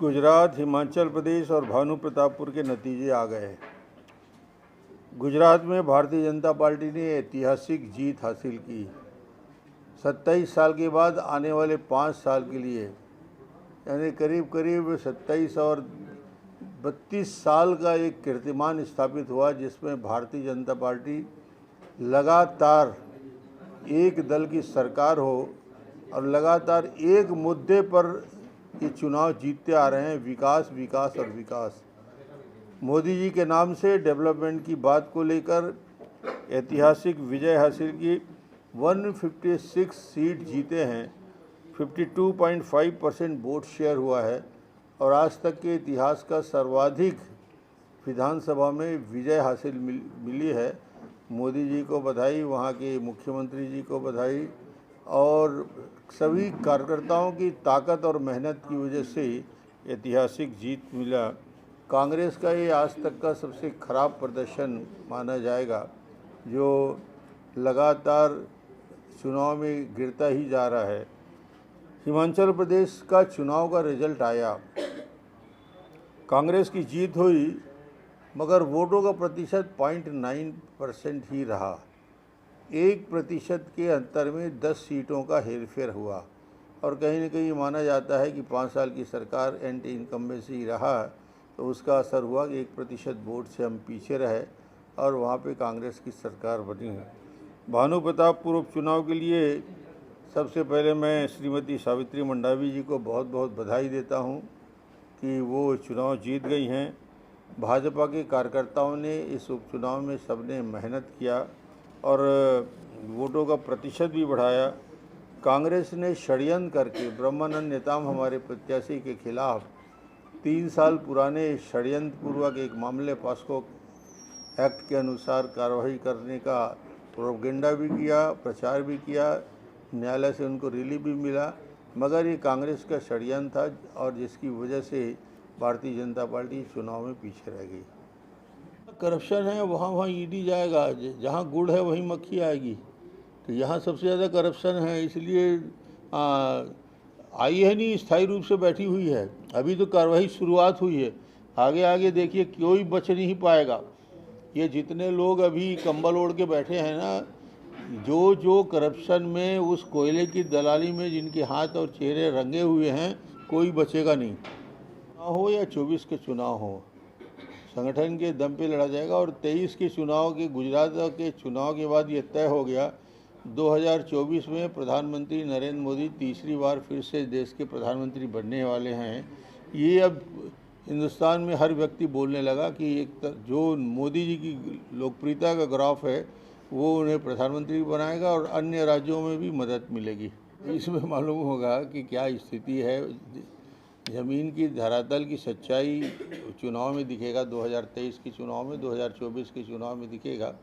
गुजरात, हिमाचल प्रदेश और भानु प्रतापपुर के नतीजे आ गए हैं। गुजरात में भारतीय जनता पार्टी ने ऐतिहासिक जीत हासिल की। 27 साल के बाद आने वाले 5 साल के लिए यानी करीब 27 और 32 साल का एक कीर्तिमान स्थापित हुआ, जिसमें भारतीय जनता पार्टी लगातार एक दल की सरकार हो और लगातार एक मुद्दे पर ये चुनाव जीतते आ रहे हैं, विकास विकास और विकास। मोदी जी के नाम से डेवलपमेंट की बात को लेकर ऐतिहासिक विजय हासिल की। 156 सीट जीते हैं, 52.5% वोट शेयर हुआ है और आज तक के इतिहास का सर्वाधिक विधानसभा में विजय हासिल मिली है। मोदी जी को बधाई, वहाँ के मुख्यमंत्री जी को बधाई और सभी कार्यकर्ताओं की ताकत और मेहनत की वजह से ऐतिहासिक जीत मिला। कांग्रेस का ये आज तक का सबसे खराब प्रदर्शन माना जाएगा, जो लगातार चुनाव में गिरता ही जा रहा है। हिमाचल प्रदेश का चुनाव का रिजल्ट आया, कांग्रेस की जीत हुई, मगर वोटों का प्रतिशत 0.9% ही रहा। 1% के अंतर में 10 सीटों का हेरफेर हुआ और कहीं न कहीं माना जाता है कि 5 साल की सरकार एंटी इनकम्बेंसी रहा, तो उसका असर हुआ कि 1% वोट से हम पीछे रहे और वहाँ पे कांग्रेस की सरकार बनी है। भानु प्रतापपुर उपचुनाव के लिए सबसे पहले मैं श्रीमती सावित्री मंडावी जी को बहुत बहुत बधाई देता हूँ कि वो चुनाव जीत गई हैं। भाजपा के कार्यकर्ताओं ने इस उपचुनाव में सबने मेहनत किया और वोटों का प्रतिशत भी बढ़ाया। कांग्रेस ने षड्यंत्र करके ब्रह्मानंद नेताम हमारे प्रत्याशी के खिलाफ 3 साल पुराने षड्यंत्रपूर्वक एक मामले पॉस्को एक्ट के अनुसार कार्रवाई करने का प्रोपेगेंडा भी किया, प्रचार भी किया, न्यायालय से उनको रिलीफ भी मिला, मगर ये कांग्रेस का षड्यंत्र था और जिसकी वजह से भारतीय जनता पार्टी चुनाव में पीछे रह गई। करप्शन है, वहाँ ईडी जाएगा, जहाँ गुड़ है वहीं मक्खी आएगी। तो यहाँ सबसे ज़्यादा करप्शन है, इसलिए आई है नहीं, स्थायी रूप से बैठी हुई है। अभी तो कार्रवाई शुरुआत हुई है, आगे आगे देखिए कोई बच नहीं पाएगा। ये जितने लोग अभी कंबल ओढ़ के बैठे हैं ना, जो करप्शन में, उस कोयले की दलाली में जिनके हाथ और चेहरे रंगे हुए हैं, कोई बचेगा नहीं। हो या 24 के चुनाव हो, संगठन के दम पे लड़ा जाएगा। और 23 के चुनाव के, गुजरात के चुनाव के बाद ये तय हो गया 2024 में प्रधानमंत्री नरेंद्र मोदी तीसरी बार फिर से देश के प्रधानमंत्री बनने वाले हैं। ये अब हिंदुस्तान में हर व्यक्ति बोलने लगा कि जो मोदी जी की लोकप्रियता का ग्राफ है वो उन्हें प्रधानमंत्री बनाएगा और अन्य राज्यों में भी मदद मिलेगी। इसमें मालूम होगा कि क्या स्थिति है, ज़मीन की धरातल की सच्चाई चुनाव में दिखेगा। 2023 के चुनाव में, 2024 के चुनाव में दिखेगा।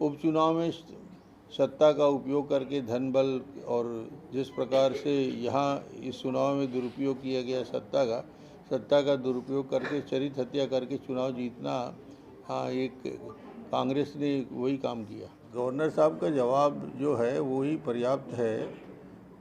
उपचुनाव में सत्ता का उपयोग करके धन बल और जिस प्रकार से यहाँ इस चुनाव में दुरुपयोग किया गया सत्ता का दुरुपयोग करके, चरित्र हत्या करके चुनाव जीतना, एक कांग्रेस ने वही काम किया। गवर्नर साहब का जवाब जो है वो ही पर्याप्त है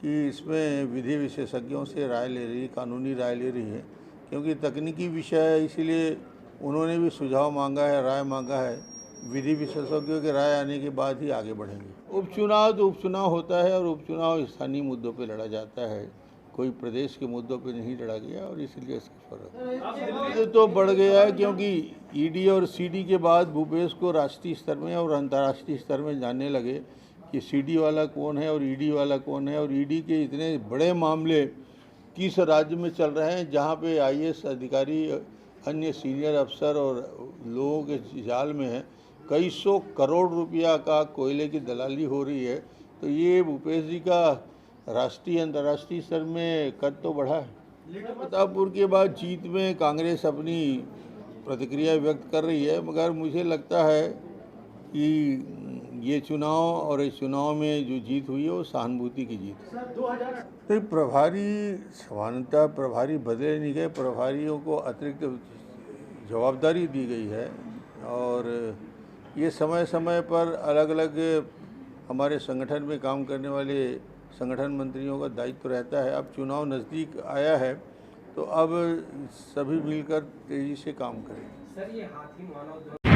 कि इसमें विधि विशेषज्ञों से राय ले रही है, कानूनी राय ले रही है, क्योंकि तकनीकी विषय है, इसीलिए उन्होंने भी सुझाव मांगा है, राय मांगा है। विधि विशेषज्ञों की राय आने के बाद ही आगे बढ़ेंगे। उपचुनाव तो उपचुनाव होता है और उपचुनाव स्थानीय मुद्दों पे लड़ा जाता है, कोई प्रदेश के मुद्दों पे नहीं लड़ा गया और इसलिए इसका फर्क तो बढ़ गया है, क्योंकि ईडी और सीडी के बाद भूपेश को राष्ट्रीय स्तर में और अंतर्राष्ट्रीय स्तर में जानने लगे कि सीडी वाला कौन है और ईडी वाला कौन है। और ईडी के इतने बड़े मामले किस राज्य में चल रहे हैं जहां पे आईएएस अधिकारी, अन्य सीनियर अफसर और लोगों के जाल में है। कई 100 करोड़ रुपया का कोयले की दलाली हो रही है। तो ये भूपेश जी का राष्ट्रीय अंतर्राष्ट्रीय स्तर में कद तो बढ़ा है। प्रतापपुर के बाद जीत में कांग्रेस अपनी प्रतिक्रिया व्यक्त कर रही है, मगर मुझे लगता है कि ये चुनाव और इस चुनाव में जो जीत हुई है वो सहानुभूति की जीत है। तो प्रभारी समानता, प्रभारी बदले नहीं गए, प्रभारियों को अतिरिक्त जवाबदारी दी गई है और ये समय समय पर अलग अलग हमारे संगठन में काम करने वाले संगठन मंत्रियों का दायित्व रहता है। अब चुनाव नज़दीक आया है तो अब सभी मिलकर तेज़ी से काम करें। सर ये हाथी मानव